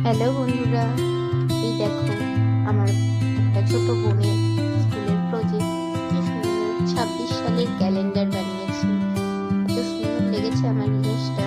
Hello বন্ধুরা, এই দেখো আমার একটা ছোট বোনের স্কুলের প্রজেক্ট। কি সুন্দর 26 সালের ক্যালেন্ডার বানিয়েছে। এত সুন্দর লেগেছে আমার জিনিসটা।